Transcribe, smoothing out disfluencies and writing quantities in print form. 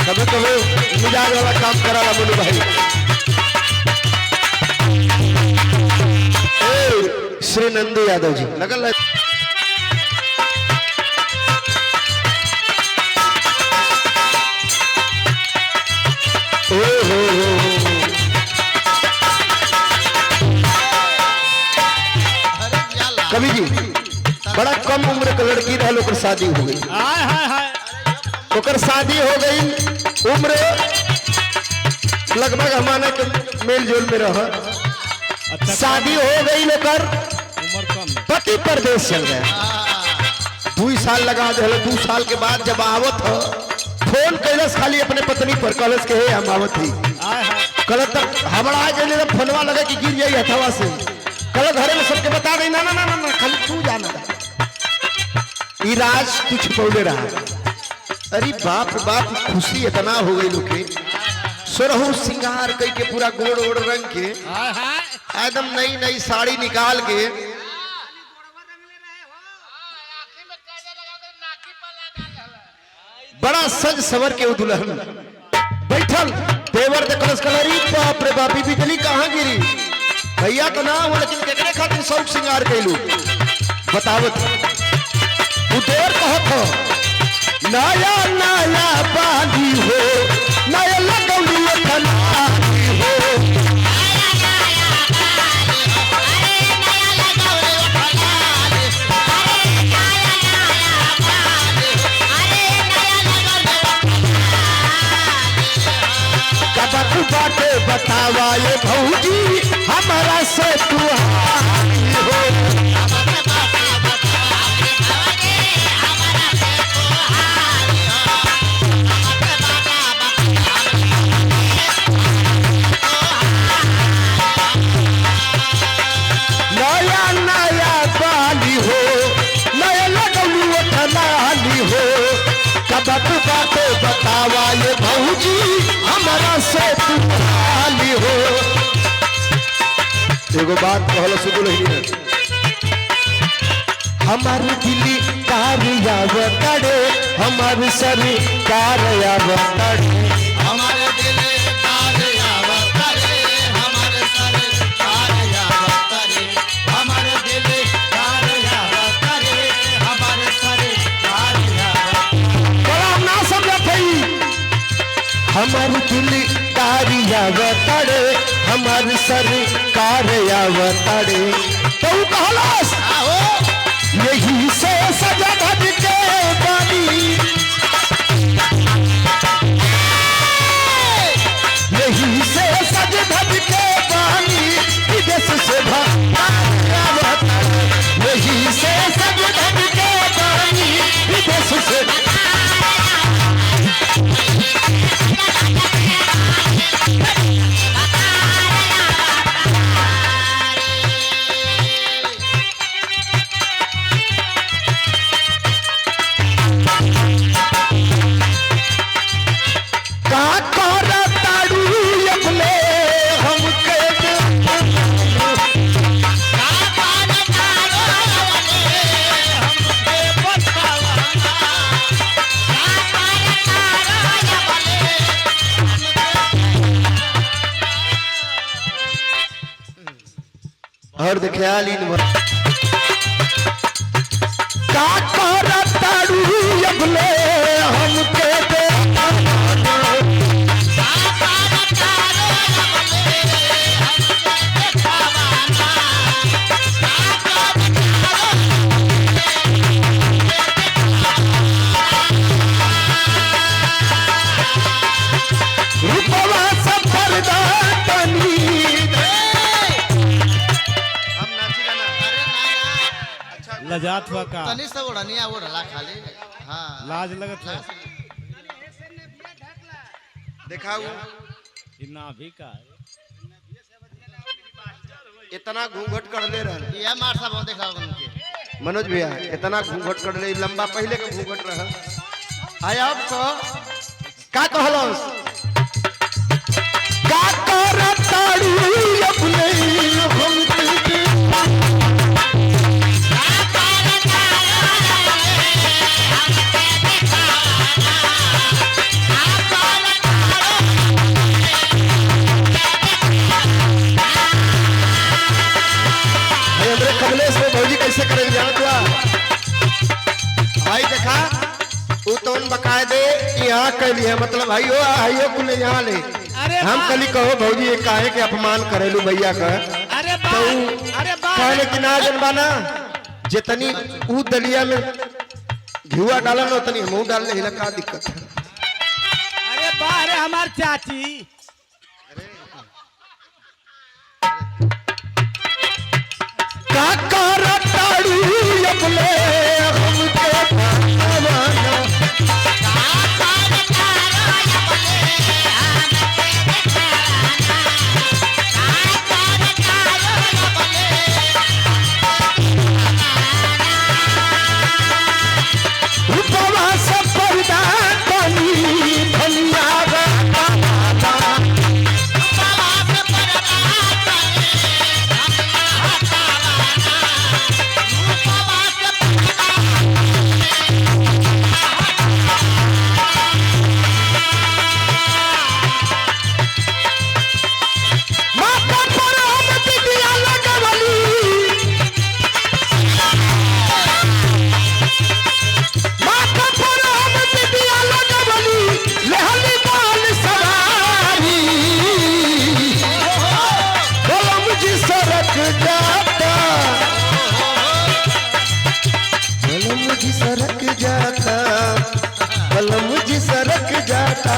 कभी कभी मिजाज वाला काम करा ला बोलू भाई। श्री नंदू यादव जी लगल कवि जी बड़ा कम उम्र के लड़की रहा ओकर शादी हो गई। ओकर शादी हो गई उम्र लगभग हमारे के मेल जोल में रहा। शादी हो गई ओकर पति परदेश चल गया। 2 साल लगा दे 2 साल के बाद जब आवत हो फोन कैलस खाली अपने पत्नी पर कलस के हे हम आवत ही कल तक हबड़ा गए फोनवा लगे कि गिर जाई हथवा से कल घरे में सबके बता गई ना ना ना ना खाली तू जाना इराज कुछ पौले रहा। अरे बाप बाप खुशी इतना हो गई लोग सुरहु सिंगार कई के पूरा गोड़ ओड़ रंग के एकदम नई नई साड़ी निकाल के बड़ा सज सवर के दुल्हन बैठल देवर देखलस कलरी बाप रे बापी बिजली कहाँ गिरी भैया तो ना हो लेकिन केकरे खातिर शौक सिंगार कैलू बतावत तू देर कहत हो नया नया बांधी हो नया लगौली खनारी हो बाटे बतावा ये भौजी हमारा से तू हारी हो नया नया बाली हो नया लगौली ठनाली हो कबक बाटे बतावा ये भौजी हमारा से तू हाली हो। एगो बात कहल सुबह ही हमारे दिल्ली कारिया बतड़े हमारे सरी कारिया बतड़े हमारे दिल कारिया बतड़े हमारे सरी कारिया बतड़े हमारे दिल कारिया बतड़े हमारे सरी कारिया बड़ा ना समझा थई हमारे दिल्ली कारिया बतड़े हमारे सरी कारिया बतड़े तो कहलास यही से सजा धज के बानी यही से सज धज के बानी विदेश से यही से सज धज के बानी विदेश से और ख्याल इन का करताड़ू अबले हमके दे रूपवा सफर दातनी लजात हुआ का तनी से ओढ़निया ओढ़ला खाली हां लाज लगत है दिखाऊ इना भी का इतना घूंघट कर ले रहा ये मार साहब देखा उनके मनोज भैया इतना घूंघट कर ले लंबा पहले का घूंघट रहा आया अब तो का कहलस का करताड़ू अपने हमके Bye. जौन बकायदे यहाँ कैली है मतलब भाइयों आइयो कुल यहाँ ले अरे हम वाह। कली कहो भौजी ये काहे के अपमान करेलू भैया का अरे तो वाह, अरे वाह। कहले कि ना जनबाना जितनी ऊ दलिया में घिवा डालन उतनी मुंह डाल ले का दिक्कत है। अरे वाह रे हमार चाची। का करताड़ू अपने हमके भगवाना उपवास पर्दा बनी भनिया माता पर हम बिटिया लगवली माता पर हम बिटिया लगवली लहली बाल सवारी बलम जी सरक जाता बलम जी सरक जाता बलम जी सरक जाता